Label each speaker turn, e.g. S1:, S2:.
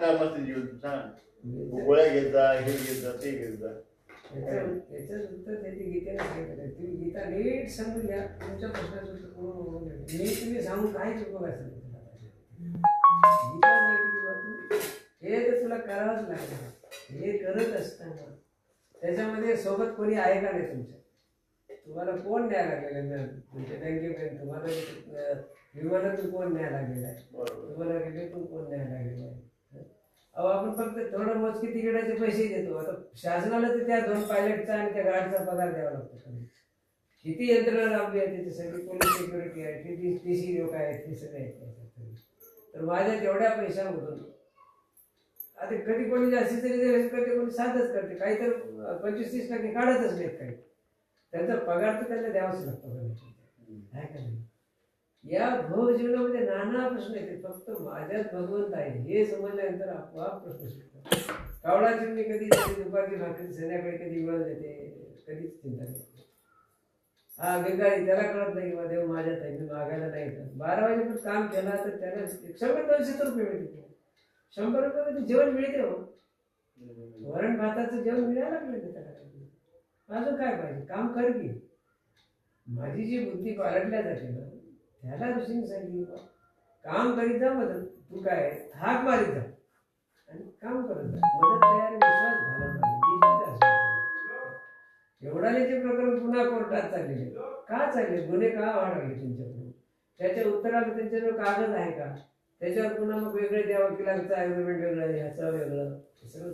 S1: मस्त जीवन सांग गोळ्या घेत जा हे घेत जा ते घेत जा
S2: याचं उत्तर त्याची गीतेने सांगितलं. तुम्ही गीता नीट समजून घ्या. तुमच्या प्रश्नाचं उत्तर कोण मी तुम्ही सांगून काहीच उपयोग असेल गीता सांगितली बा तू हे तर तुला करावंच लागणार. हे करत असताना त्याच्यामध्ये सोबत कोणी आहे का नाही तुमच्या? तुम्हाला कोण न्याय लागलेलं तुमच्या बँकेपर्यंत? तुम्हाला विमानातून कोण न्याय लागलेला आहे? तुम्हाला रेल्वेतून कोण न्याय लागलेला आहे? अहो आपण फक्त थोडं मोजकी तिकिटाचे पैसे देतो. आता शासनाला तर त्या 2 पायलटचा आणि त्या गार्डचा पगार द्यावा लागतो. किती यंत्रणा लावली आहे त्याच्यासाठी, पोलीस सिक्युरिटी आहे, किती TC लोक आहेत, हे सगळे आहेत. तर माझ्या तेवढ्या पैशामधून आता कधी कोणी जास्तीचं रिझर्वेशन करते, कोणी साधच करते, काही तर 25-30% काढतच नाहीत. काही त्यांचा पगार तर त्यांना द्यावाच लागतो आहे का नाही? या भोग जीवनामध्ये नाना प्रश्न येते. फक्त माझ्यात भगवंत आहे हे समजल्यानंतर आपोआप प्रश्न सुटतो. कावळा चिमणी कधी दुपारची भाकरी संध्याकाळी कधी मिळत येते, कधीच चिंता नाही. हा भिकारी त्याला कळत नाही किंवा देव माझ्यात आहे, मी मागायला नाही येत. 12 वाजेपर्यंत काम केला तर त्याला 100-200 रुपये मिळते. 100 रुपयामध्ये जेवण मिळते. हो वरण भाताचं जेवण मिळायला मिळते त्याला. अजून काय पाहिजे? काम कर की. माझी जी बुद्धी पालटल्या जाते ना त्याला ऋषीने सांगितलं काम करीत जा. मदत तू काय हाक मारीत जा आणि काम करत जा. मदत तयार विश्वास घालत पाहिजे. एवढाले प्रकरण पुन्हा कोर्टात चाललेले का चालले? गुन्हे का वाढवले तुमच्याकडून? त्याच्या उत्तराला त्यांच्याजवळ कागद आहे का? त्याच्यावर पुन्हा मग वेगळे त्या वकिलांचं ॲग्रीमेंट वेगळं, ह्याचं वेगळं, सगळं